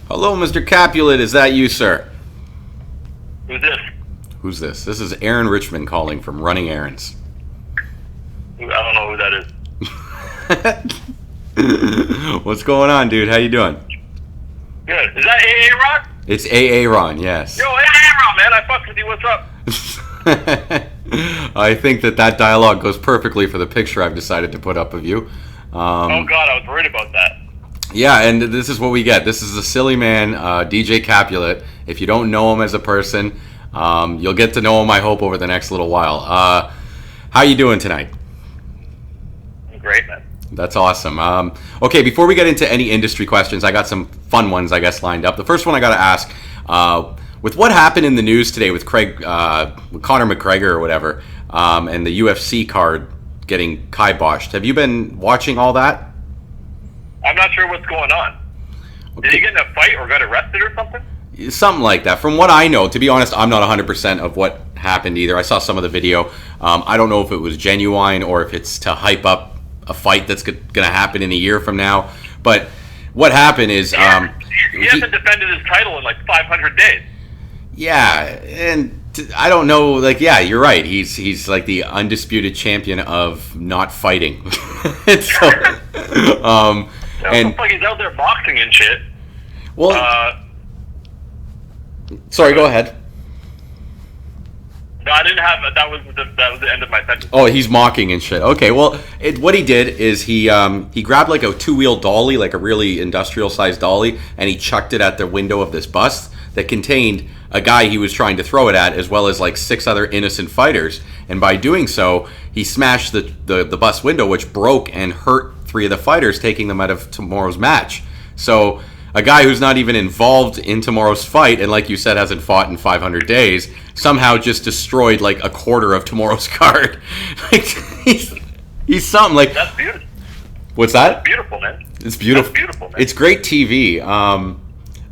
Hello, Mr. Capulet. Is that you, sir? Who's this? Who's this? This is Aaron Richmond calling from Running Errands. I don't know who that is. What's going on, dude? How you doing? Good. Is that A.A. Ron? It's A.A. Ron, yes. Yo, A.A. Ron, man. I fucked with you. What's up? I think that dialogue goes perfectly for the picture I've decided to put up of you. Oh, God. I was worried about that. Yeah, and this is what we get. This is a silly man, DJ Capulet. If you don't know him as a person, you'll get to know him, I hope, over the next little while. How you doing tonight? I'm great, man. That's awesome. Okay, before we get into any industry questions, I got some fun ones, I guess, lined up. The first one I got to ask, with what happened in the news today with with Conor McGregor or whatever, and the UFC card getting kiboshed, have you been watching all that? I'm not sure what's going on. Okay. Did he get in a fight or got arrested or something? Something like that. From what I know, to be honest, I'm not 100% of what happened either. I saw some of the video. I don't know if it was genuine or if it's to hype up a fight that's going to happen in a year from now. But what happened is... he hasn't defended his title in like 500 days. Yeah, and I don't know, like, yeah, you're right. He's like the undisputed champion of not fighting. So, and looks like he's out there boxing and shit. Well, sorry, go ahead. No, I didn't have that. Was the end of my sentence. Oh, he's mocking and shit. Okay, well, what he did is he grabbed like a two-wheel dolly, like a really industrial-sized dolly, and he chucked it at the window of this bus that contained a guy he was trying to throw it at, as well as like 6 other innocent fighters. And by doing so, he smashed the bus window, which broke and hurt 3 of the fighters, taking them out of tomorrow's match. So a guy who's not even involved in tomorrow's fight, and like you said, hasn't fought in 500 days, somehow just destroyed like a quarter of tomorrow's card. Like, he's something like... That's beautiful. What's that? That's beautiful, man. It's beautiful. That's beautiful, man. It's great TV.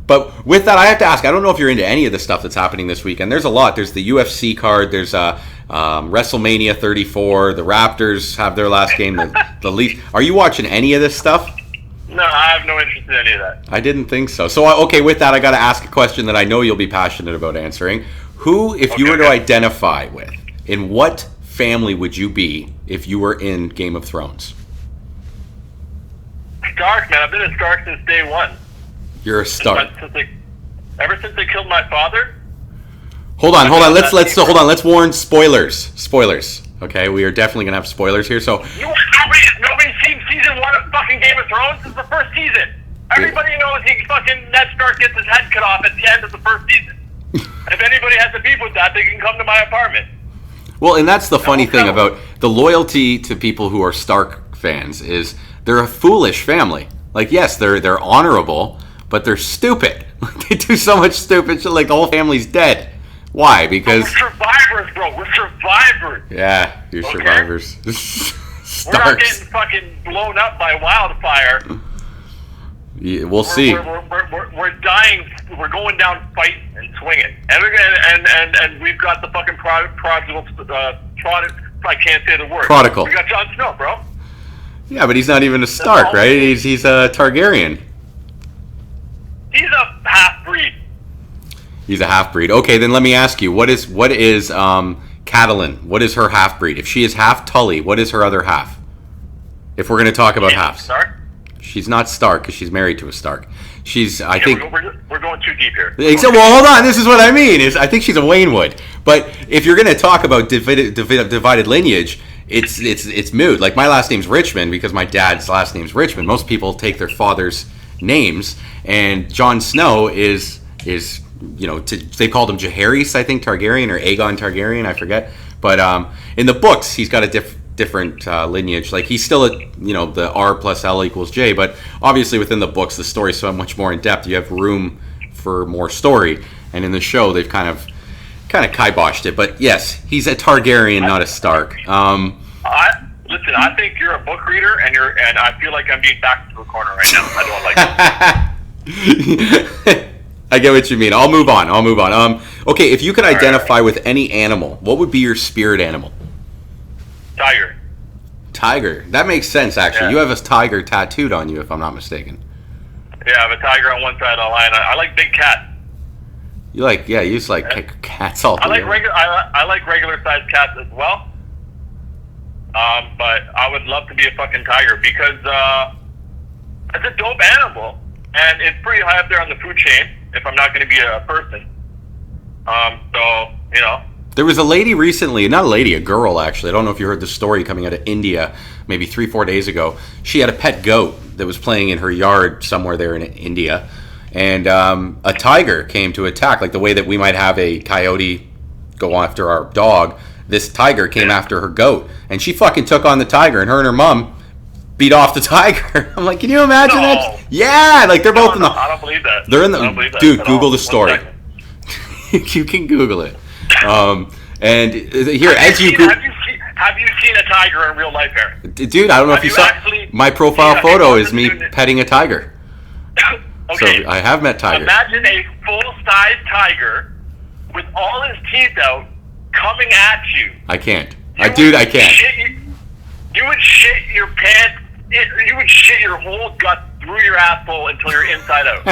But with that, I have to ask, I don't know if you're into any of the stuff that's happening this weekend. There's a lot. There's the UFC card. There's WrestleMania 34. The Raptors have their last game. The Leafs. Are you watching any of this stuff? No, I have no interest in any of that. I didn't think so. So, okay, with that, I got to ask a question that I know you'll be passionate about answering. Who, if you were to identify with, in what family would you be if you were in Game of Thrones? Stark, man. I've been a Stark since day one. You're a Stark. Ever since they killed my father. Hold on. Let's warn spoilers. Okay, we are definitely gonna have spoilers here. So nobody's seen season 1 of fucking Game of Thrones. This is the first season. Everybody knows Ned Stark gets his head cut off at the end of the first season. If anybody has a beef with that, they can come to my apartment. Well, and that's the funny thing about the loyalty to people who are Stark fans is they're a foolish family. Like, yes, they're honorable, but they're stupid. They do so much stupid shit. Like, the whole family's dead. Why? Because we're survivors, bro. We're survivors. Yeah, you're survivors. We're not getting fucking blown up by wildfire. Yeah, we'll see. We're dying. We're going down fighting and swinging. And we've got the fucking prodigal. I can't say the word. Prodigal. We got Jon Snow, bro. Yeah, but he's not even a Stark, right? He's a Targaryen. He's a half-breed. He's a half-breed. Okay, then let me ask you, what is Catelyn? What is her half-breed? If she is half Tully, what is her other half? If we're going to talk about halves. Stark? She's not Stark because she's married to a Stark. I think we're going too deep here. Well, hold on. This is what I mean. I think she's a Waynwood. But if you're going to talk about divided lineage, it's moot. Like, my last name's Richmond because my dad's last name's Richmond. Most people take their father's names, and Jon Snow is they called him Jaehaerys, I think, Targaryen, or Aegon Targaryen, I forget. But in the books, he's got a different lineage. Like, he's still the R plus L equals J, but obviously within the books, the story's so much more in depth. You have room for more story, and in the show, they've kind of kiboshed it. But yes, he's a Targaryen, not a Stark. Listen, I think you're a book reader, and I feel like I'm being backed into a corner right now. I don't like it. I get what you mean. I'll move on. Okay, if you could identify with any animal, what would be your spirit animal? Tiger. That makes sense, actually. Yeah. You have a tiger tattooed on you, if I'm not mistaken. Yeah, I have a tiger on one side of the line. I like big cats. You just like cats all I like together. I like regular sized cats as well. But I would love to be a fucking tiger because it's a dope animal and it's pretty high up there on the food chain. If I'm not going to be a person, so you know. There was a lady recently, not a lady, a girl actually. I don't know if you heard the story coming out of India maybe 3-4 days ago. She had a pet goat that was playing in her yard somewhere there in India. And a tiger came to attack, like the way that we might have a coyote go after our dog. This tiger came after her goat. And she fucking took on the tiger, and her mom beat off the tiger. I'm like, can you imagine that? Yeah, like they're both in the... I don't believe that. They're in the... I don't believe that Dude, at Google all. the story. 1 second. You can Google it. And here, Have you seen a tiger in real life, Aaron? dude, I don't know if you saw my profile photo is me petting a tiger. Okay. So I have met tigers. Imagine a full-size tiger with all his teeth out coming at you. I can't. I can't. You would shit your pants. You would shit your whole gut through your asshole until you're inside out.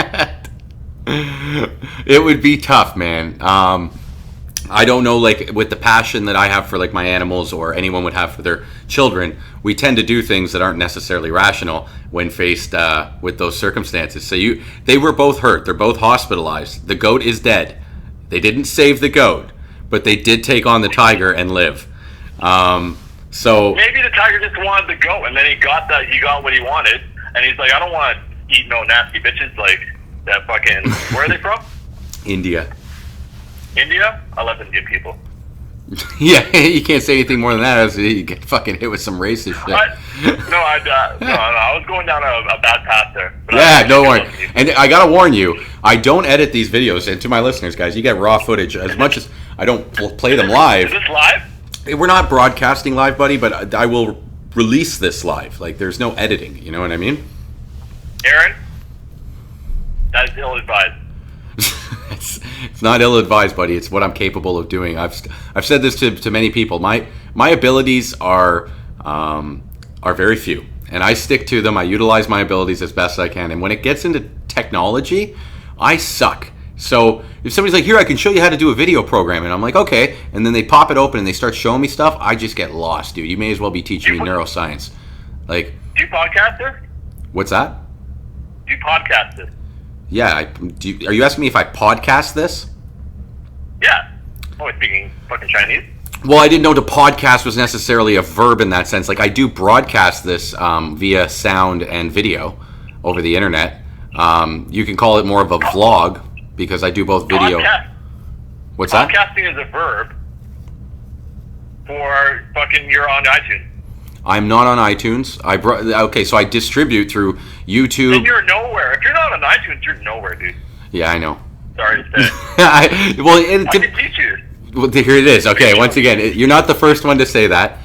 It would be tough, man. I don't know, like with the passion that I have for like my animals or anyone would have for their children, we tend to do things that aren't necessarily rational when faced with those circumstances. So they were both hurt. They're both hospitalized. The goat is dead. They didn't save the goat, but they did take on the tiger and live. So maybe the tiger just wanted the goat, and then he got what he wanted, and he's like, I don't want to eat no nasty bitches like that fucking. Where are they from? India. India? I love Indian people. Yeah, you can't say anything more than that, else you get fucking hit with some racist shit. I was going down a bad path there. Yeah, don't worry. And I gotta warn you, I don't edit these videos. And to my listeners, guys, you get raw footage. As much as I don't play them live. Is this live? We're not broadcasting live, buddy, but I will release this live. Like, there's no editing. You know what I mean? Aaron, that is ill-advised. It's not ill-advised, buddy. It's what I'm capable of doing. I've said this to many people. My abilities are very few, and I stick to them. I utilize my abilities as best I can. And when it gets into technology, I suck. So if somebody's like, here, I can show you how to do a video program, and I'm like, okay, and then they pop it open and they start showing me stuff, I just get lost, dude. You may as well be teaching me neuroscience. Like, do you podcast it? What's that? Do you podcast it? Yeah. Are you asking me if I podcast this? Yeah. Oh, speaking fucking Chinese. Well, I didn't know to podcast was necessarily a verb in that sense. Like, I do broadcast this via sound and video over the internet. You can call it more of a vlog because I do both video. What's that? Podcasting is a verb for fucking you're on iTunes. I'm not on iTunes. Okay, so I distribute through YouTube. Then you're nowhere. If you're not on iTunes, you're nowhere, dude. Yeah, I know. Sorry to say. I can teach you. Well, here it is. Okay, once again, you're not the first one to say that.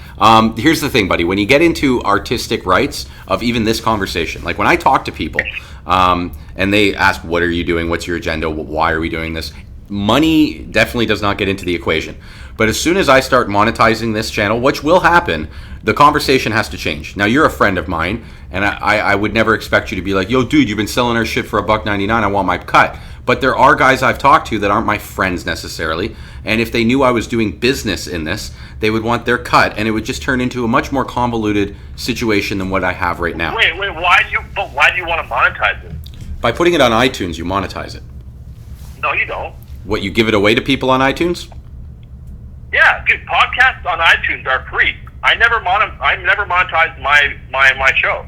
Here's the thing, buddy. When you get into artistic rights of even this conversation, like when I talk to people and they ask, what are you doing? What's your agenda? Why are we doing this? Money definitely does not get into the equation. But as soon as I start monetizing this channel, which will happen, the conversation has to change. Now, you're a friend of mine, and I would never expect you to be like, yo, dude, you've been selling our shit for $1.99. I want my cut. But there are guys I've talked to that aren't my friends necessarily. And if they knew I was doing business in this, they would want their cut. And it would just turn into a much more convoluted situation than what I have right now. Wait, why do you want to monetize it? By putting it on iTunes, you monetize it. No, you don't. What, you give it away to people on iTunes? Yeah, dude, podcasts on iTunes are free. I never monetized my show.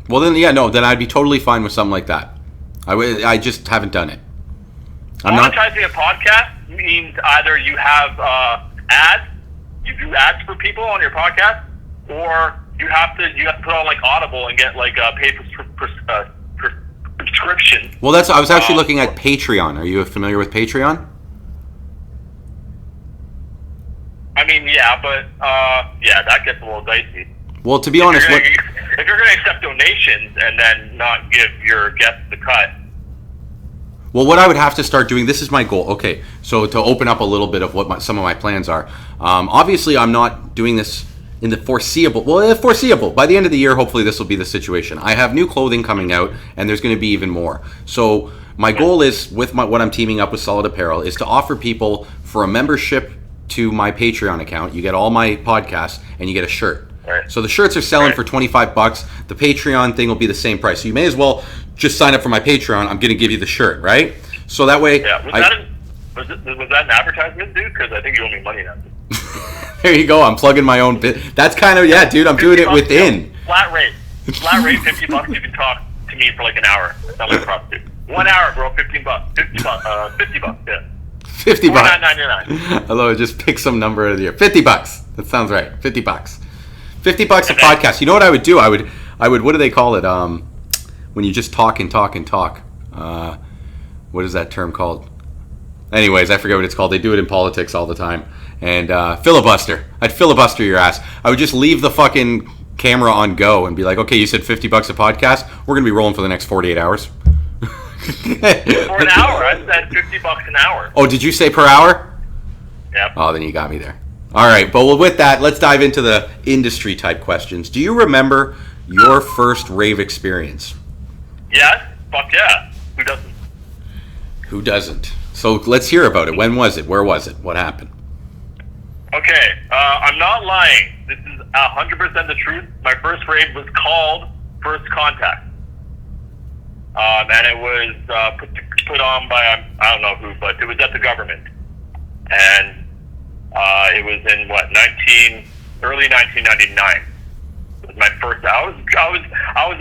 Well, then, yeah, no, then I'd be totally fine with something like that. I just haven't done it. Monetizing a podcast means either you have ads, you do ads for people on your podcast, or you have to put on like Audible and get like a paid subscription. Well, I was actually looking at Patreon. Are you familiar with Patreon? I mean, yeah, but that gets a little dicey. Well, to be honest, if you're going to accept donations and then not give your guests the cut. Well, what I would have to start doing, this is my goal. Okay, so to open up a little bit of what some of my plans are. Obviously, I'm not doing this in the foreseeable, by the end of the year, hopefully this will be the situation. I have new clothing coming out, and there's going to be even more. So my goal is, with what I'm teaming up with Solid Apparel, is to offer people, for a membership to my Patreon account, you get all my podcasts, and you get a shirt. Right. So the shirts are selling for $25. The Patreon thing will be the same price. So you may as well just sign up for my Patreon. I'm going to give you the shirt, right? So that way... Yeah, was that an advertisement, dude? Because I think you owe me money now. There you go. I'm plugging my own bit. That's kind of, yeah, dude, I'm doing it within. Flat rate, $50. You can talk to me for like an hour. That's not like a prostitute. 1 hour, bro. $15. $50. Yeah. $50. $49.99. I love it. Just pick some number of the year. $50. That sounds right. $50. $50 a podcast. You know what I would do? I would. What do they call it? When you just talk and talk and talk. What is that term called? Anyways, I forget what it's called. They do it in politics all the time. And filibuster. I'd filibuster your ass. I would just leave the fucking camera on go and be like, okay, you said $50 a podcast. We're gonna be rolling for the next 48 hours. For an hour, I said $50 an hour. Oh, did you say per hour? Yep. Oh, then you got me there. All right, but with that, let's dive into the industry type questions. Do you remember your first rave experience? Yes. Fuck yeah. Who doesn't? Who doesn't? So let's hear about it. When was it? Where was it? What happened? Okay, I'm not lying. This is 100% the truth. My first rave was called First Contact. And it was put on by, I don't know who, but it was at the government. And it was in, early 1999. It was my first, I was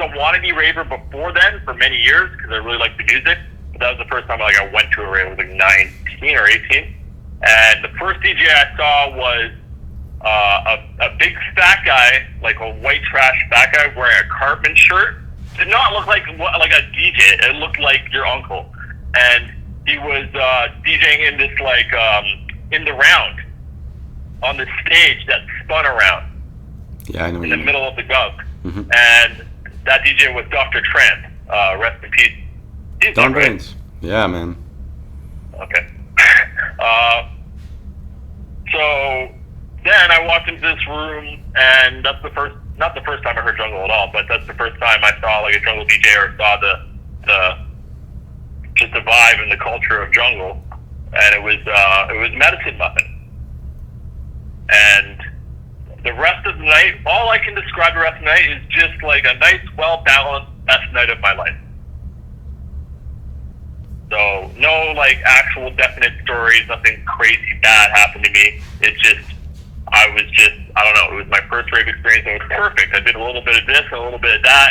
a wannabe raver before then for many years because I really liked the music. But that was the first time I went to a rave. I was like 19 or 18. And the first DJ I saw was a big fat guy, like a white trash fat guy wearing a Cartman shirt. Did not look like a DJ. It looked like your uncle. And he was DJing in this in the round on the stage that spun around. Yeah, I know. In the middle of the gug. Mm-hmm. And that DJ was Dr. Trent. Rest in peace. He's Don Brains. Yeah, man. Okay. So then I walked into this room, and that's not the first time I heard jungle at all, but that's the first time I saw a jungle DJ or saw just the vibe and the culture of jungle, and it was Medicine Muffin. And the rest of the night, all I can describe the rest of the night is just like a nice, well-balanced, best night of my life. So no actual definite stories, nothing crazy bad happened to me. It's just, I don't know, it was my first rave experience. It was perfect. I did a little bit of this and a little bit of that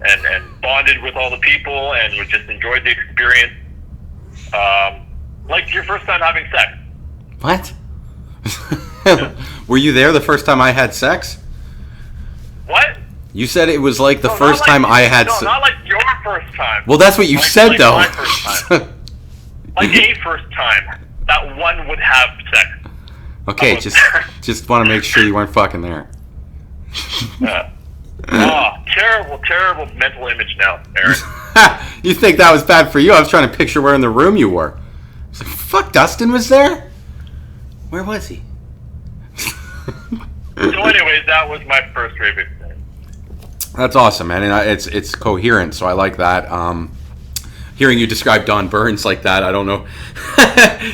and bonded with all the people and just enjoyed the experience. Like your first time having sex. What? Yeah. Were you there the first time I had sex? What? You said it was like the first time I had sex. No, not like your first time. Well, that's what you said, though. My first time. Like a first time that one would have sex. Okay, just want to make sure you weren't fucking there. Terrible mental image now, Aaron. You think that was bad for you? I was trying to picture where in the room you were. I was like, fuck, Dustin was there? Where was he? So anyways, that was my first rave experience. That's awesome, man, and it's coherent, so I like that. Hearing you describe Don Burns like that, I don't know.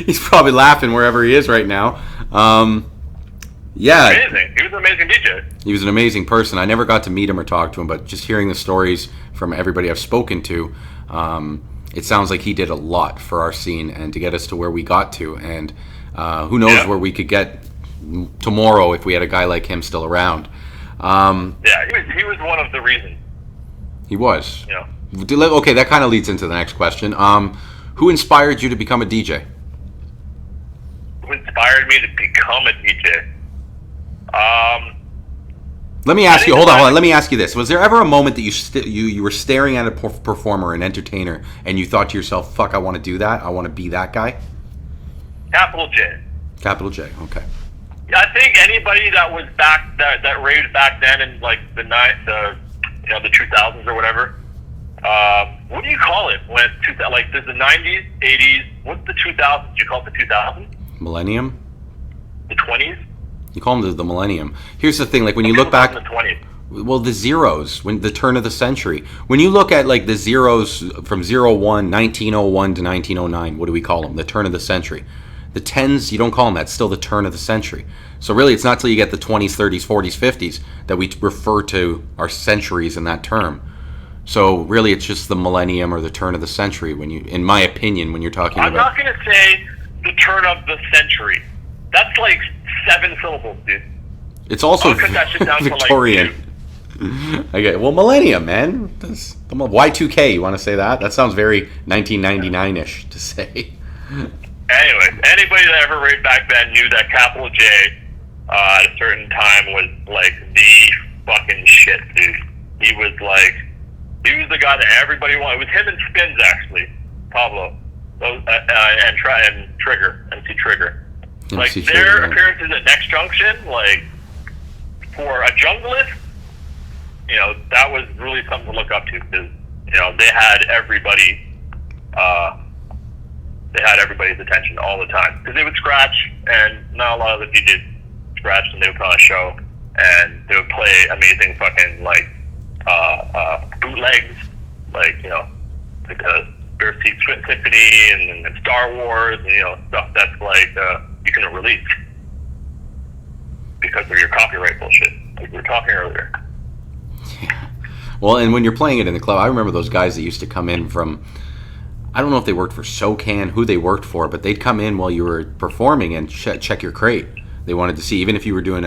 He's probably laughing wherever he is right now. Yeah. Amazing. He was an amazing DJ. He was an amazing person. I never got to meet him or talk to him, but just hearing the stories from everybody I've spoken to, it sounds like he did a lot for our scene and to get us to where we got to. And who knows where we could get tomorrow if we had a guy like him still around. He was one of the reasons. He was. Yeah. Okay, that kind of leads into the next question. Who inspired you to become a DJ? Who inspired me to become a DJ? Let me ask you. Hold on. Let me ask you this: was there ever a moment that you were staring at a performer, an entertainer, and you thought to yourself, "Fuck, I want to do that. I want to be that guy"? Capital J. Capital J. Okay. I think anybody that was that raved back then in like the 2000s or whatever. What do you call it when it's there's the 90s, 80s? What's the 2000s? You call it the 2000s? Millennium. The 20s. You call them the millennium. Here's the thing, like when you look back, the 20s. well, the zeros, when the turn of the century. When you look at like the zeros from 1901 to 1909, what do we call them? The turn of the century. The tens, you don't call them that. It's still the turn of the century. So really, it's not till you get the 20s, 30s, 40s, 50s that we refer to our centuries in that term. So really, it's just the millennium or the turn of the century. When you, in my opinion, when you're talking I'm about. not going to say the turn of the century. That's like 7 syllables, dude. It's also I'll cut that shit down Victorian. to like 2. Okay, well, millennium, man. That's, Y2K, you want to say that? That sounds very 1999-ish to say. Anyway, anybody that ever read back then knew that capital J at a certain time was like the fucking shit, dude. He was the guy that everybody wanted. It was him and Spins, actually. Pablo. Those, and Trigger, MC Trigger. Like, MC their Trigger, appearances at Next Junction, like, for a junglist, you know, that was really something to look up to, because, you know, they had everybody, everybody's attention all the time. Because they would scratch, and not a lot of the DJs scratched, and they would put on a show, and they would play amazing fucking, like, bootlegs, like, you know, like the Bittersweet Symphony and Star Wars, and, you know, stuff that's like, you couldn't release because of your copyright bullshit, like we were talking earlier. Yeah. Well, and when you're playing it in the club, I remember those guys that used to come in from, I don't know if they worked for SoCan, who they worked for, but they'd come in while you were performing and check your crate. They wanted to see, even if you were doing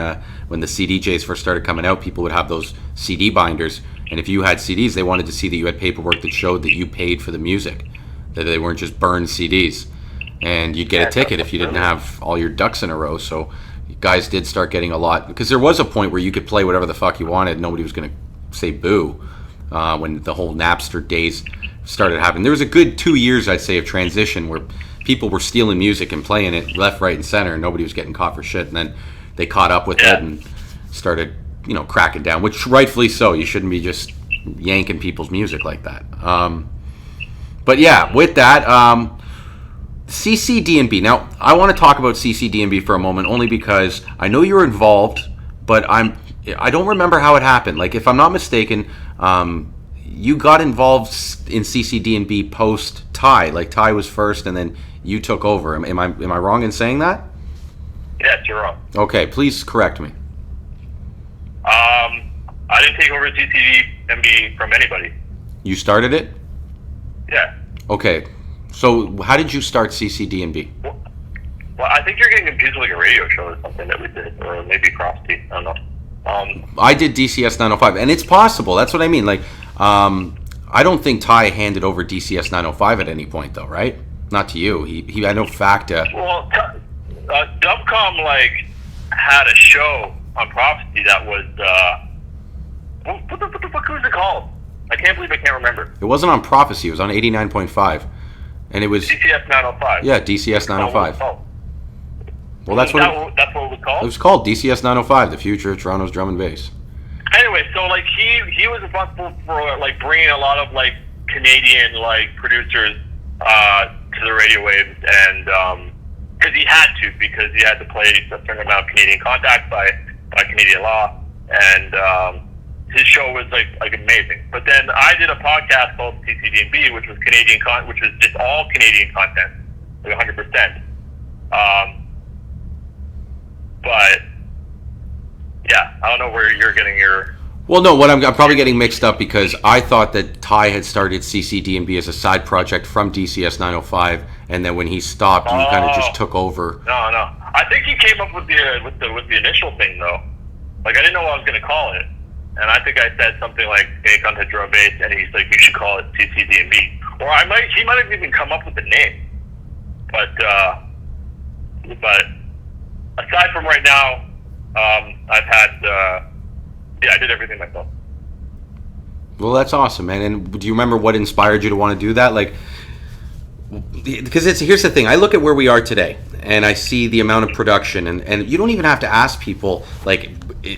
when the CDJs first started coming out, people would have those CD binders, and if you had CDs, they wanted to see that you had paperwork that showed that you paid for the music, that they weren't just burned CDs. And you'd get a ticket if you didn't have all your ducks in a row. So guys did start getting a lot, because there was a point where you could play whatever the fuck you wanted. Nobody was going to say boo when the whole Napster days started happening. There was a good 2 years, I'd say, of transition where people were stealing music and playing it left, right, and center, and nobody was getting caught for shit. And then they caught up with it and started, you know, cracking down, which rightfully so. You shouldn't be just yanking people's music like that. But yeah, with that, CCD&B. Now, I want to talk about CCD&B for a moment, only because I know you're involved, but I don't remember how it happened. Like, if I'm not mistaken, you got involved in CCD&B post Ty. Like, Ty was first, and then you took over. Am I wrong in saying that? Yes, you're wrong. Okay, please correct me. I didn't take over CCD&B from anybody. You started it? Yeah. Okay. So how did you start CCD&B? Well, I think you're getting confused with like a radio show or something that we did, or maybe Cross T. I don't know. I did DCS 905, and it's possible. That's what I mean. Like, I don't think Ty handed over DCS 905 at any point, though, right? Not to you. He I know Facta. Well, Dubcom like had a show on Prophecy that was what the fuck was it called? I can't believe I can't remember. It wasn't on Prophecy. It was on 89.5, and it was DCS 905. Yeah, DCS 905. Well, that's what it was called. It was called DCS 905, the future of Toronto's drum and bass. Anyway, so like he was responsible for like bringing a lot of like Canadian like producers to the radio waves, and because he had to, because he had to play a certain amount of Canadian contacts by Canadian law, and his show was like amazing. But then I did a podcast called CCD&B, which was which was just all Canadian content, like 100%. But yeah, I don't know where you're getting your. Well, no, what I'm probably getting mixed up, because I thought that Ty had started CCD&B as a side project from DCS 905, and then when he stopped, you kind of just took over. No. I think he came up with the initial thing though. Like, I didn't know what I was going to call it, and I think I said something like Canadian Content Drum Bass, and he's like, you should call it CCD&B, or he might have even come up with the name. But aside from right now, I've had. I did everything myself. Well, that's awesome, man. And do you remember what inspired you to want to do that? Like, because here's the thing. I look at where we are today, and I see the amount of production, and you don't even have to ask people, like,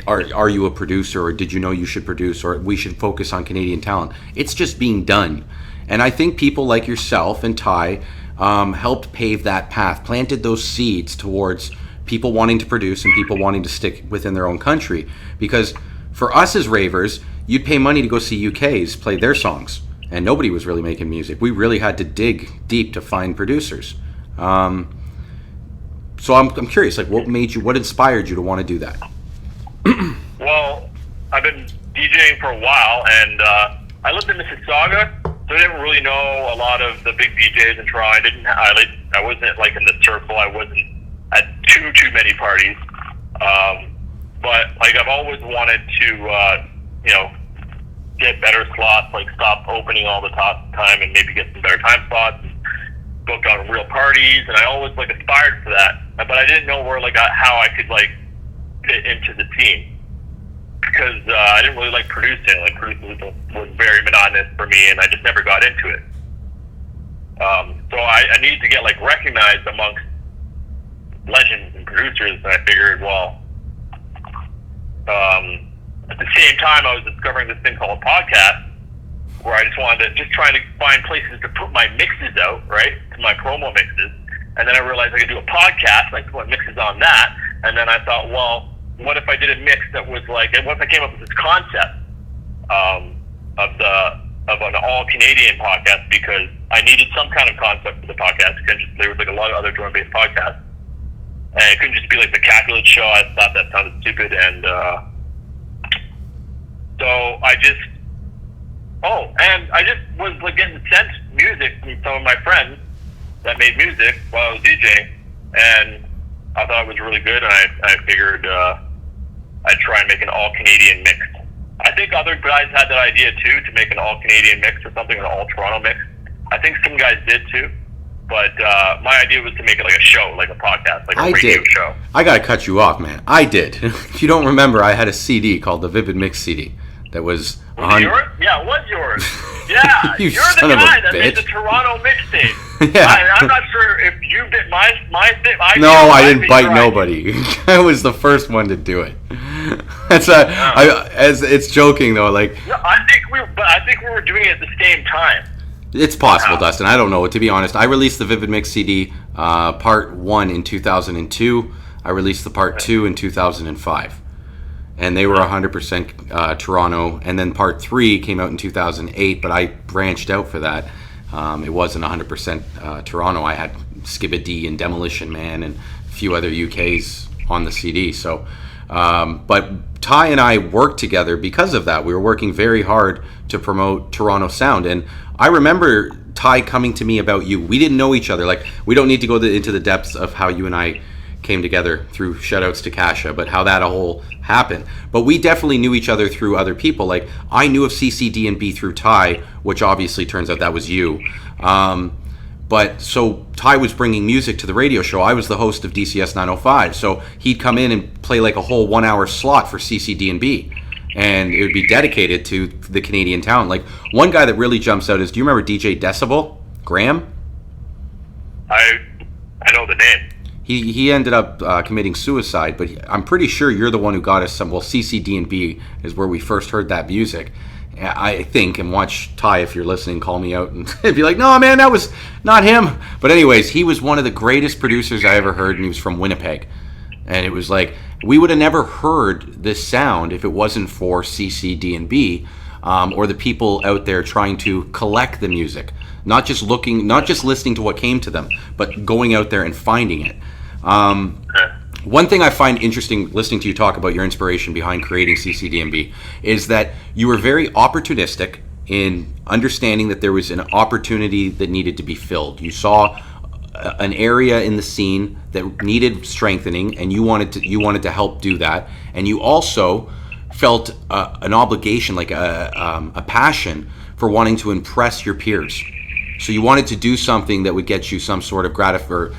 are you a producer, or did you know you should produce, or we should focus on Canadian talent. It's just being done. And I think people like yourself and Ty helped pave that path, planted those seeds towards people wanting to produce and people wanting to stick within their own country. Because for us as ravers, you'd pay money to go see UKs play their songs, and nobody was really making music. We really had to dig deep to find producers. So I'm curious, like, what inspired you to want to do that? Well, I've been DJing for a while, and I lived in Mississauga, so I didn't really know a lot of the big DJs in Toronto. I wasn't like in the circle. I wasn't at too many parties. But like I've always wanted to, get better slots, like stop opening all the time and maybe get some better time slots, book on real parties, and I always like aspired for that. But I didn't know where how I could like fit into the team. Because I didn't really like producing. Like, producing was very monotonous for me, and I just never got into it. So I needed to get like recognized amongst legends and producers, and I figured, well, at the same time, I was discovering this thing called a podcast, where I just wanted to trying to find places to put my mixes out, right, to my promo mixes, and then I realized I could do a podcast, like put mixes on that, and then I thought, well, what if I did a mix that was like, and what if I came up with this concept of an all Canadian podcast, because I needed some kind of concept for the podcast. There was like a lot of other drum based podcasts, and it couldn't just be like the Kapulet show. I thought that sounded stupid, and so I just was like getting sent music from some of my friends that made music while I was DJing, and I thought it was really good, and I figured I'd try and make an all-Canadian mix. I think other guys had that idea too, to make an all-Canadian mix or something, an all-Toronto mix. I think some guys did too, but my idea was to make it like a show, like a podcast, like a radio show. I gotta cut you off, man. I did. If you don't remember, I had a CD called the Vivid Mix CD that was... Was it yours? Yeah, it was yours. Yeah, you're the guy that made the Toronto mixtape. Yeah. I'm not sure if you bit my thing. No, I didn't bite nobody. I was the first one to do it. It's joking though. Like, no, I think we were doing it at the same time. It's possible, Dustin. I don't know. To be honest, I released the Vivid Mix CD Part 1 in 2002. I released the Part 2 in 2005. And they were 100% Toronto. And then Part 3 came out in 2008, but I branched out for that. It wasn't 100% Toronto. I had Skibba D and Demolition Man and a few other UKs on the CD. So, but Ty and I worked together because of that. We were working very hard to promote Toronto sound. And I remember Ty coming to me about you. We didn't know each other. Like, we don't need to go into the depths of how you and I came together through shoutouts to Kasha, but how that whole happened. But we definitely knew each other through other people. Like, I knew of CCD&B through Ty, which obviously turns out that was you. But so Ty was bringing music to the radio show. I was the host of DCS 905, so he'd come in and play like a whole 1 hour slot for CCD&B, and it would be dedicated to the Canadian talent. Like, one guy that really jumps out is, do you remember DJ Decibel? Graham? I know the name. He ended up committing suicide, but I'm pretty sure you're the one who got us some. Well, CCD&B is where we first heard that music, I think. And watch Ty, if you're listening, call me out and be like, no, man, that was not him. But anyways, he was one of the greatest producers I ever heard, and he was from Winnipeg. And it was like, we would have never heard this sound if it wasn't for CCD&B or the people out there trying to collect the music. Not just listening to what came to them, but going out there and finding it. One thing I find interesting listening to you talk about your inspiration behind creating CCD&B is that you were very opportunistic in understanding that there was an opportunity that needed to be filled. You saw an area in the scene that needed strengthening, and you wanted to help do that. And you also felt an obligation, like a passion for wanting to impress your peers. So you wanted to do something that would get you some sort of gratitude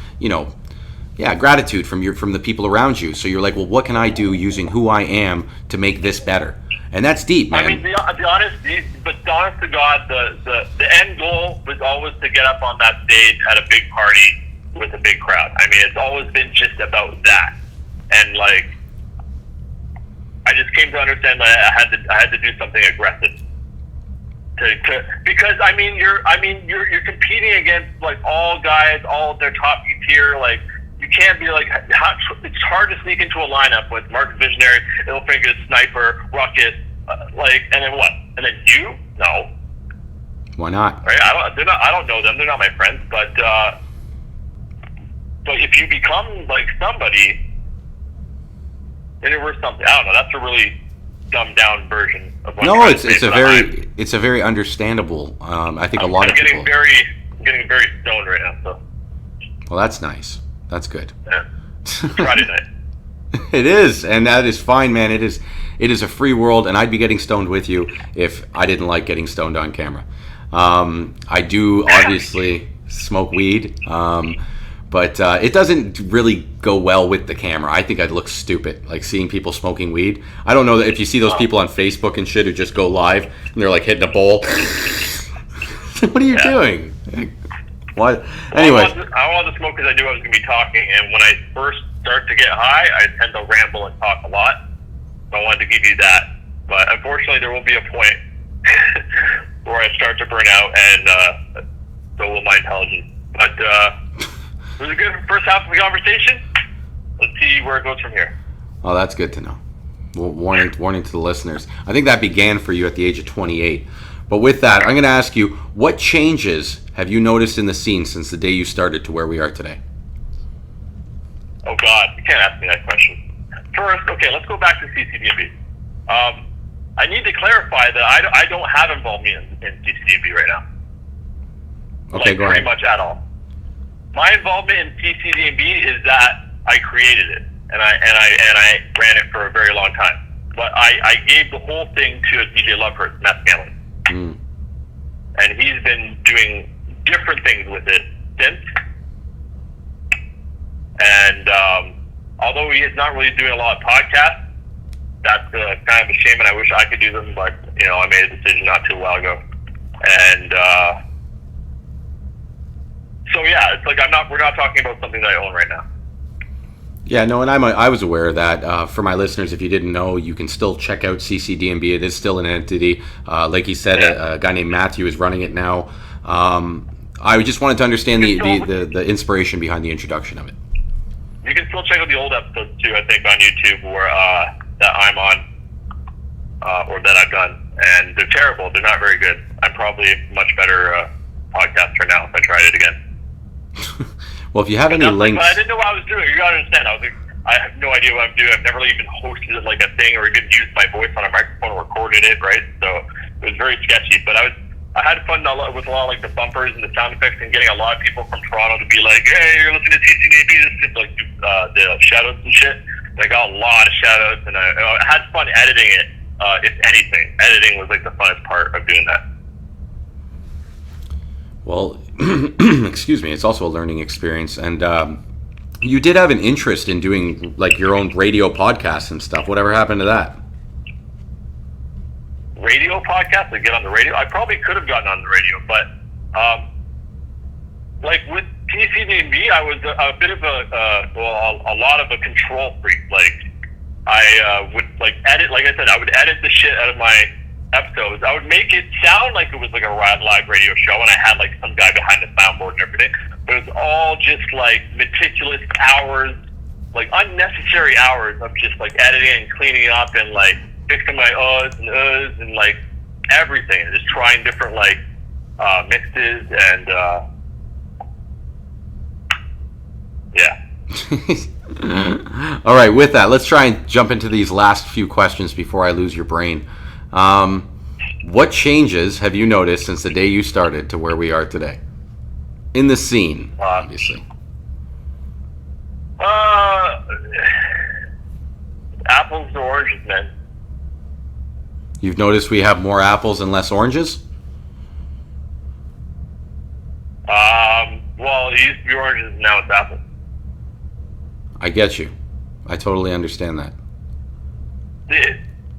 from the people around you. So you're like, well, what can I do using who I am to make this better? And that's deep, man. I mean, honest to God, the end goal was always to get up on that stage at a big party with a big crowd. I mean, it's always been just about that. And like, I just came to understand that I had to do something aggressive. Because you're competing against like all guys, all of their top tier, like you can't be like, it's hard to sneak into a lineup with Mark Visionary, Ilfingers, Sniper, Ruckus, and then what? And then you? No. Why not? Right? I don't know them. They're not my friends. But if you become like somebody, then you're worth something. I don't know. That's a really dumbed down version of what. No, it's a very understandable. I think a lot of people. I'm getting very stoned right now. So. Well, that's nice. That's good. Yeah. Friday night. It is, and that is fine, man. It is a free world, and I'd be getting stoned with you if I didn't like getting stoned on camera. I do obviously smoke weed, but it doesn't really go well with the camera. I think I'd look stupid, like seeing people smoking weed. I don't know if you see those people on Facebook and shit who just go live and they're like hitting a bowl. What are you doing? What? Anyway, I wanted to smoke because I knew I was going to be talking, and when I first start to get high, I tend to ramble and talk a lot. So I wanted to give you that, but unfortunately, there will be a point where I start to burn out, and so will my intelligence. But it was a good first half of the conversation. Let's see where it goes from here. Oh, that's good to know. Well, warning to the listeners. I think that began for you at the age of 28. But with that, I'm going to ask you, what changes have you noticed in the scene since the day you started to where we are today? Oh, God. You can't ask me that question. First, okay, let's go back to CCDB. I need to clarify that I don't have involvement in CCDB right now. Okay, go ahead. Pretty much at all. My involvement in CCDB is that I created it, and I ran it for a very long time. But I gave the whole thing to DJ Lovehurst, Matt Scanlon. Mm. And he's been doing different things with it since. And although he is not really doing a lot of podcasts, that's kind of a shame, and I wish I could do them, but I made a decision not too long ago. And so yeah, it's like we're not talking about something that I own right now. Yeah, no, and I was aware of that. For my listeners, if you didn't know, you can still check out CCDMB. It is still an entity. Like he said, a guy named Matthew is running it now. I just wanted to understand the inspiration behind the introduction of it. You can still check out the old episodes too, I think, on YouTube, where that I'm on, or that I've done. And they're terrible. They're not very good. I'm probably a much better podcaster now if I tried it again. Well, if you have any links... But I didn't know what I was doing. You gotta understand. I have no idea what I'm doing. I've never even hosted like a thing or even used my voice on a microphone or recorded it, right? So it was very sketchy. But I had fun with a lot of like the bumpers and the sound effects, and getting a lot of people from Toronto to be like, "Hey, you're listening to TCDB." This is like the shoutouts and shit. And I got a lot of shoutouts, and I had fun editing it. If anything, editing was like the funnest part of doing that. Well, excuse me, it's also a learning experience, and you did have an interest in doing like your own radio podcasts and stuff. Whatever happened to that? Radio podcast, to get on the radio? I probably could have gotten on the radio, but like with TCDB, I was a bit of a lot of a control freak. Like I would like edit, like I said, I would edit the shit out of my episodes. I would make it sound like it was like a live radio show, and I had like some guy behind the soundboard and everything. But it was all just like meticulous hours, like unnecessary hours of just like editing and cleaning up and like fixing my uhs and like everything, and just trying different like mixes and yeah. All right, with that, let's try and jump into these last few questions before I lose your brain. What changes have you noticed since the day you started to where we are today? In the scene, obviously. Apples to oranges, man. You've noticed we have more apples and less oranges? Well, it used to be oranges, and now it's apples. I get you. I totally understand that.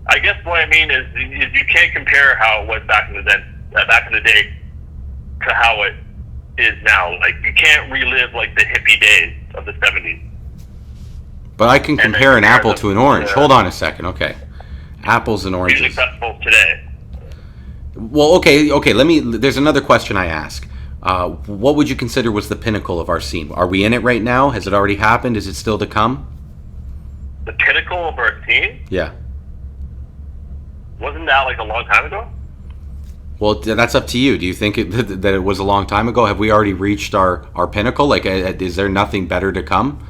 I guess what I mean is you can't compare how it was back in the day to how it is now. Like, you can't relive like the hippie days of the 70s. But I can compare an apple to an orange. Hold on a second, okay. Apples and oranges. Music festivals today. Well, okay. There's another question I ask. What would you consider was the pinnacle of our scene? Are we in it right now? Has it already happened? Is it still to come? The pinnacle of our scene? Yeah. Wasn't that like a long time ago? Well, that's up to you. Do you think that it was a long time ago? Have we already reached our pinnacle? Like, is there nothing better to come?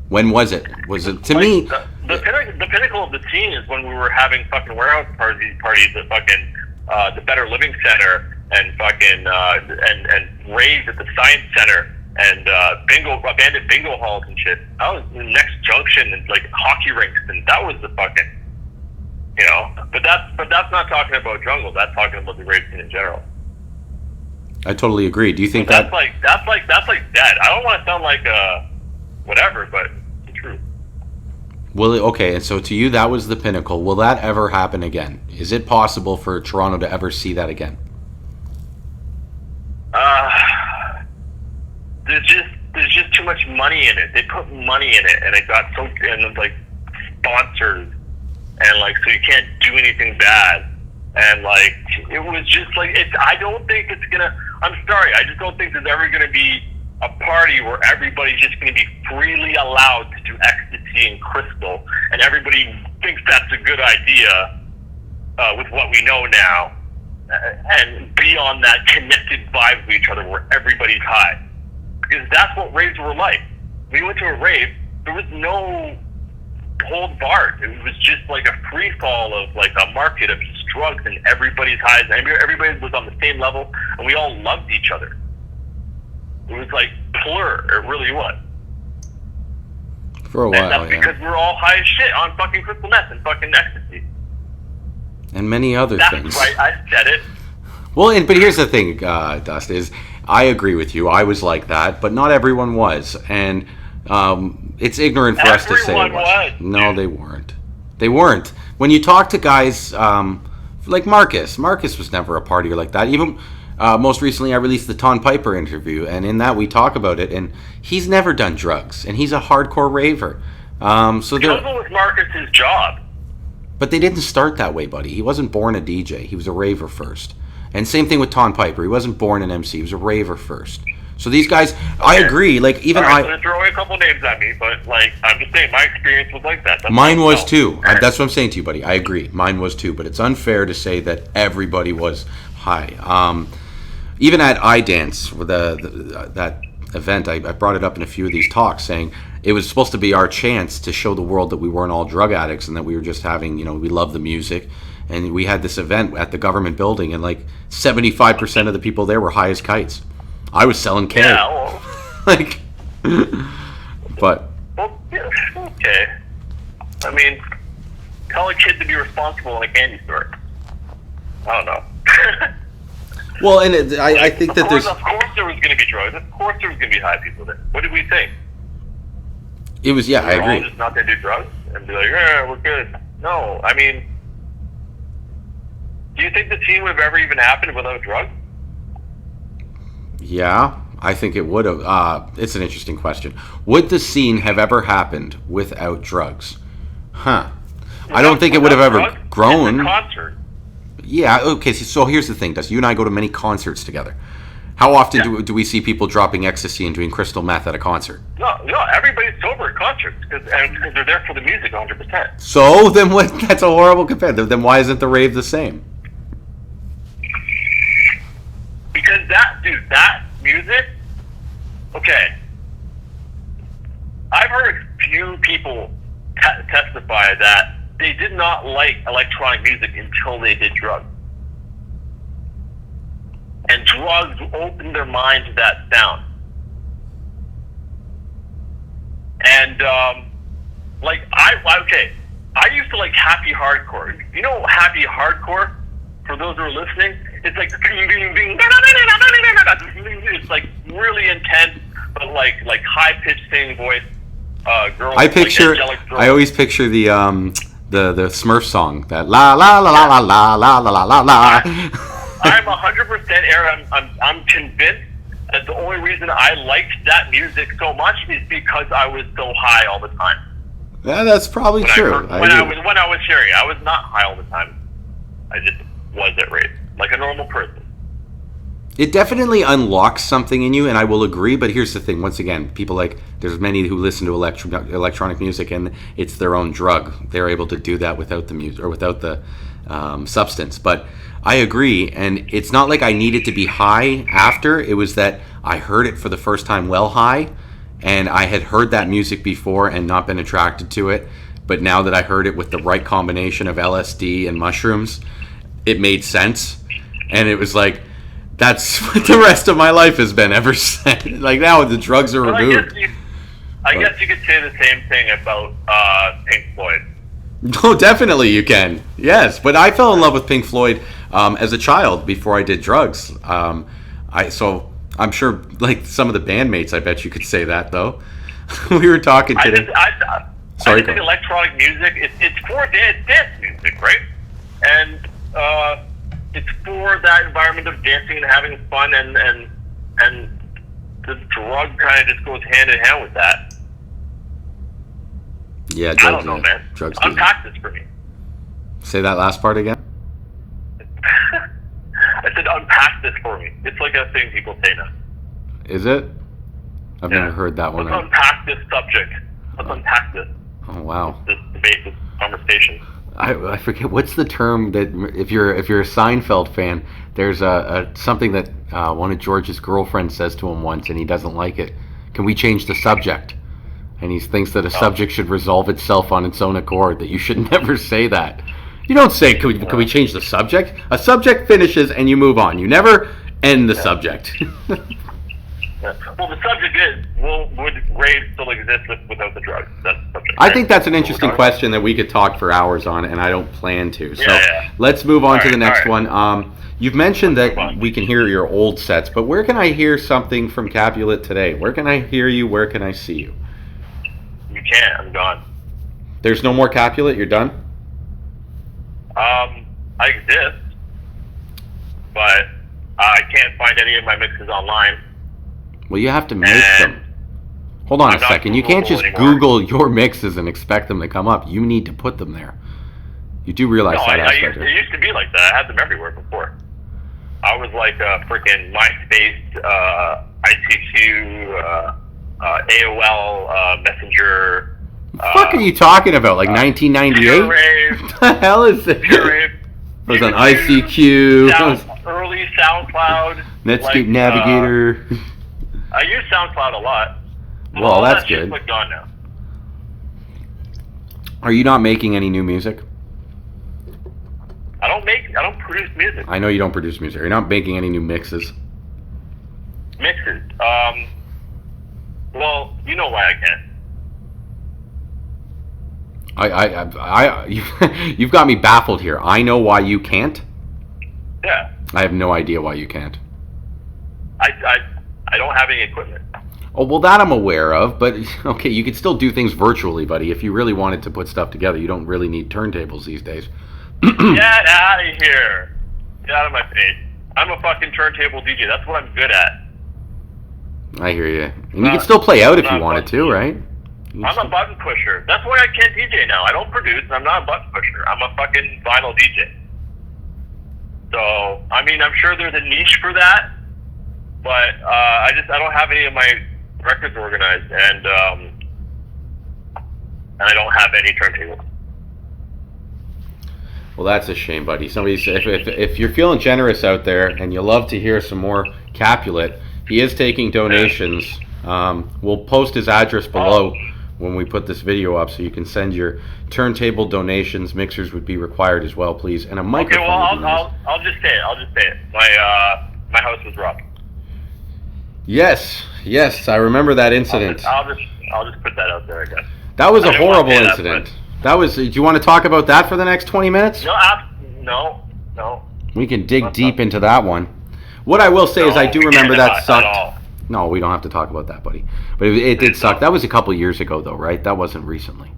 When was it? Was it to me? The pinnacle of the scene is when we were having fucking warehouse parties at fucking the Better Living Center and fucking and raves at the Science Center and abandoned bingo halls and shit. That was the Next Junction and like hockey rinks, and that was the fucking, you know. But that's not talking about jungle. That's talking about the rave scene in general. I totally agree. Do you think that's like dead? I don't want to sound like whatever, but it's true. Okay, and so to you that was the pinnacle. Will that ever happen again? Is it possible for Toronto to ever see that again? There's just too much money in it. They put money in it, and it got so, and like sponsors, and like so you can't do anything bad, and like it was just like it's. I don't think it's gonna. I'm sorry. I just don't think there's ever gonna be a party where everybody's just gonna be freely allowed to do ecstasy and crystal, and everybody thinks that's a good idea with what we know now, and be on that connected vibe with each other where everybody's high. Because that's what raves were like. We went to a rave, there was no hold barred. It was just like a free fall of like a market of just drugs, and everybody's high, and everybody was on the same level, and we all loved each other. It was like plur, it really was. For a while, and that's because we're all high as shit on fucking crystal meth and fucking ecstasy. And many other things. That's right, I said it. Well, but here's the thing, Dust, is I agree with you. I was like that, but not everyone was. And it's ignorant for us to say it was. No, they weren't. They weren't. When you talk to guys like Marcus was never a partier like that. Even most recently, I released the Ton Piper interview, and in that we talk about it, and he's never done drugs, and he's a hardcore raver. Because it was Marcus's job. But they didn't start that way, buddy. He wasn't born a DJ. He was a raver first. And same thing with Ton Piper. He wasn't born an MC. He was a raver first. So these guys, okay. I agree. Like even right, so throw a couple names at me, but like I'm just saying, my experience was like that. Mine was too. That's what I'm saying to you, buddy. I agree. Mine was too. But it's unfair to say that everybody was high. Even at iDance, that event, I brought it up in a few of these talks, saying it was supposed to be our chance to show the world that we weren't all drug addicts and that we were just having, we love the music. And we had this event at the government building, and like 75% of the people there were high as kites. I was selling K. Yeah, well, like, but. Well, yeah, okay. I mean, tell a kid to be responsible in a candy store. I don't know. Well, and I think that there's. Of course there was going to be drugs. Of course there was going to be high people there. What did we think? It was, I agree. All just not going to do drugs and be like, yeah, we're good. No, I mean, do you think the scene would have ever even happened without drugs? Yeah, I think it would have. It's an interesting question. Would the scene have ever happened without drugs? I don't think it would have ever grown. It's a concert. Yeah, okay, so here's the thing, Dust. You and I go to many concerts together. How often do we see people dropping ecstasy and doing crystal meth at a concert? No, everybody's sober at concerts because they're there for the music 100%. So, then what? That's a horrible comparison. Then why isn't the rave the same? Because that music, okay, I've heard a few people testify that they did not like electronic music until they did drugs. And drugs opened their mind to that sound. And, I used to like happy hardcore. You know happy hardcore? For those who are listening, it's like bing, bing, bing, it's like really intense, but like high-pitched singing voice. Girls. I always picture the Smurf song, that la la la la la la la la la la. I'm 100% Aaron. I'm convinced that the only reason I liked that music so much is because I was so high all the time. Yeah, that's probably true. When I was sharing, I was not high all the time. I just was at rate, like a normal person. It definitely unlocks something in you, and I will agree. But here's the thing: once again, people there's many who listen to electronic music, and it's their own drug. They're able to do that without the music or without the substance. But I agree, and it's not like I needed to be high after. It was that I heard it for the first time well high, and I had heard that music before and not been attracted to it. But now that I heard it with the right combination of LSD and mushrooms, it made sense, and it was like. That's what the rest of my life has been ever since. Like now the drugs are removed. I guess you could say the same thing about Pink Floyd. No, definitely you can. Yes, but I fell in love with Pink Floyd as a child before I did drugs. So I'm sure, like some of the bandmates, I bet you could say that though. We were talking today. I think electronic music it's for dance music, right? And it's for that environment of dancing and having fun, and the drug kind of just goes hand in hand with that. Yeah, drugs, I don't know, man. Drugs. Unpack this for me. Say that last part again. I said unpack this for me. It's like a thing people say now. Is it? I've never heard that one. Let's unpack this subject. Let's unpack this. Oh wow. This debate, this conversation. I forget what's the term that if you're a Seinfeld fan, there's something that one of George's girlfriends says to him once, and he doesn't like it. Can we change the subject? And he thinks that a subject should resolve itself on its own accord. That you should never say that. You don't say, can we change the subject? A subject finishes and you move on. You never end the subject. Yeah. Well, the subject is, would rave still exist without the drugs? That's the subject. I think that's an interesting question that we could talk for hours on, and I don't plan to. So let's move on to the next one. You've mentioned that we can hear your old sets, but where can I hear something from Kapulet today? Where can I hear you? Where can I see you? You can't. I'm gone. There's no more Kapulet? You're done? I exist, but I can't find any of my mixes online. Well, you have to make them. Hold on a second. You can't just Google your mixes and expect them to come up. You need to put them there. You do realize that aspect. It used to be like that. I had them everywhere before. I was like a freaking MySpace, ICQ, AOL, Messenger. What the fuck are you talking about? Like 1998? What the hell is it? It was on ICQ. Early SoundCloud. Netscape Navigator. I use SoundCloud a lot. Well, that's good. Shit's like gone now. Are you not making any new music? I don't produce music. I know you don't produce music. You're not making any new mixes. Mixes. Well, you know why I can't. You've got me baffled here. I know why you can't. Yeah. I have no idea why you can't. I don't have any equipment. Oh, well, that I'm aware of, but okay, you could still do things virtually, buddy. If you really wanted to put stuff together, you don't really need turntables these days. Get out of here. Get out of my face. I'm a fucking turntable DJ. That's what I'm good at. I hear you. And you can still play out if you wanted to, right? I'm a button pusher. That's why I can't DJ now. I don't produce. I'm not a button pusher. I'm a fucking vinyl DJ. So, I mean, I'm sure there's a niche for that, but I don't have any of my records organized, and I don't have any turntables. Well, that's a shame, buddy. Somebody said if you're feeling generous out there and you love to hear some more Kapulet, he is taking donations. We'll post his address below when we put this video up, so you can send your turntable donations. Mixers would be required as well, please, and a microphone. Okay, well, I'll just say it. My house was robbed. Yes, I remember that incident. I'll just put that out there, I guess. That was a horrible incident. That was. Do you want to talk about that for the next 20 minutes? No. We can dig deep into that one. What I will say is I do remember that sucked. No, we don't have to talk about that, buddy. But it did suck. That was a couple years ago, though, right? That wasn't recently.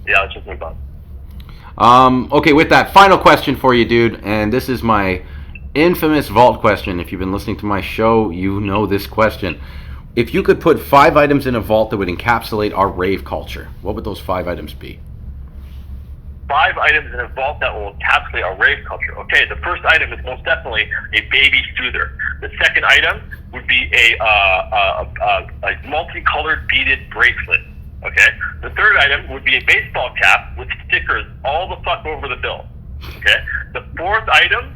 Yeah, let's just move on. Okay, with that, final question for you, dude. And this is my infamous vault question. If you've been listening to my show, you know this question. If you could put 5 items in a vault that would encapsulate our rave culture, what would those 5 items be? 5 items in a vault that will encapsulate our rave culture. Okay, the first item is most definitely a baby soother. The second item would be a multicolored beaded bracelet. Okay, the third item would be a baseball cap with stickers all the fuck over the bill. Okay, the fourth item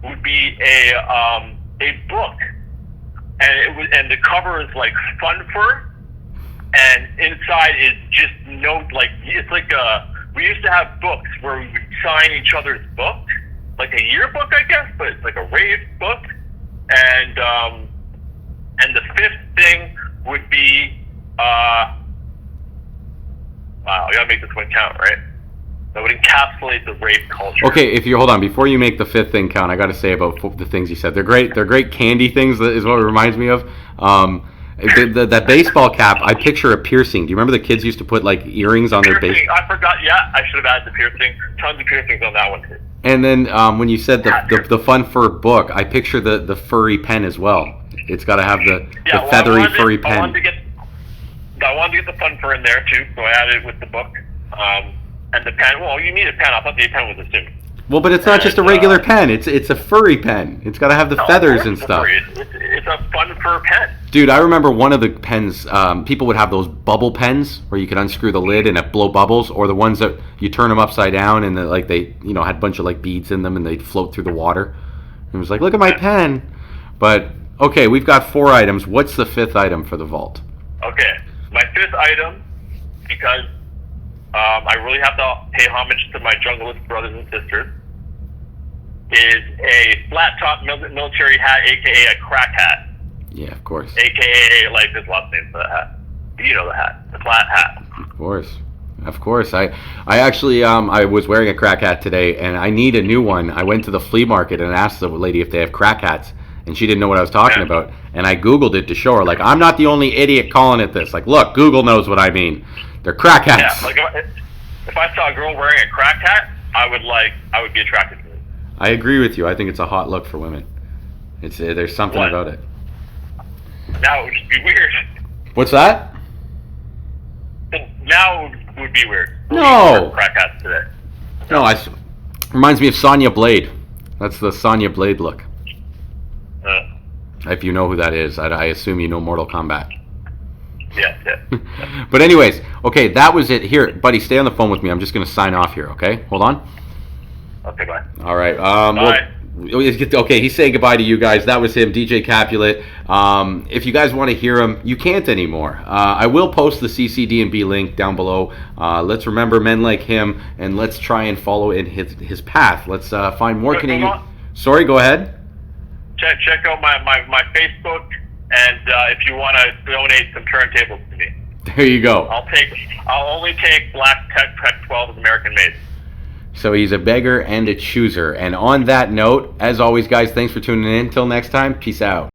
would be a book, and the cover is like fun fur, and inside is just it's like we used to have books where we would sign each other's books, like a yearbook, I guess, but it's like a rave book. And the fifth thing would be wow, I gotta make this one count, right? That would encapsulate the rave culture. Okay, if you hold on, before you make the fifth thing count, I got to say about the things you said. They're great. They're great candy things. That is what it reminds me of. That baseball cap, I picture a piercing. Do you remember the kids used to put like earrings on their base? I forgot. Yeah, I should have added the piercing. Tons of piercings on that one too. And then when you said the fun fur book, I picture the furry pen as well. It's got to have the feathery furry pen. I wanted to get the fun fur in there too, so I added it with the book. And the pen. Well, you need a pen. I thought the pen was assumed. Well, but it's not just a regular pen. It's a furry pen. It's got to have the feathers and stuff. It's a fun fur pen. Dude, I remember one of the pens. People would have those bubble pens where you could unscrew the lid and it blow bubbles, or the ones that you turn them upside down and they had a bunch of like beads in them and they'd float through the water. And it was like, look at my pen. But okay, we've got 4 items. What's the 5th item for the vault? Okay, my 5th item, because I really have to pay homage to my Junglist brothers and sisters, is a flat top military hat, aka a crack hat. Yeah, of course. AKA, like, there's lots of names for that hat. You know the hat, the flat hat. Of course. I actually I was wearing a crack hat today, and I need a new one. I went to the flea market and asked the lady if they have crack hats, and she didn't know what I was talking about. And I Googled it to show her, like, I'm not the only idiot calling it this. Like, look, Google knows what I mean. They're crack hats. Yeah, like if I saw a girl wearing a crack hat, I would be attracted to it. I agree with you. I think it's a hot look for women. There's something about it. Now it would just be weird. What's that? Now it would be weird. No. Crack hats today. No, reminds me of Sonya Blade. That's the Sonya Blade look. If you know who that is, I assume you know Mortal Kombat. Yeah. But anyways, okay, that was it. Here, buddy, stay on the phone with me. I'm just going to sign off here, okay? Hold on. Okay, bye. All right. Bye. Okay, he's saying goodbye to you guys. That was him, DJ Kapulet. If you guys want to hear him, you can't anymore. I will post the CCD&B link down below. Let's remember men like him, and let's try and follow in his path. Let's find more Canadian... Sorry, go ahead. Check out my Facebook, and if you want to donate some turntables to me. There you go. I'll only take black Tech 12s American made. So he's a beggar and a chooser. And on that note, as always, guys, thanks for tuning in. Until next time, peace out.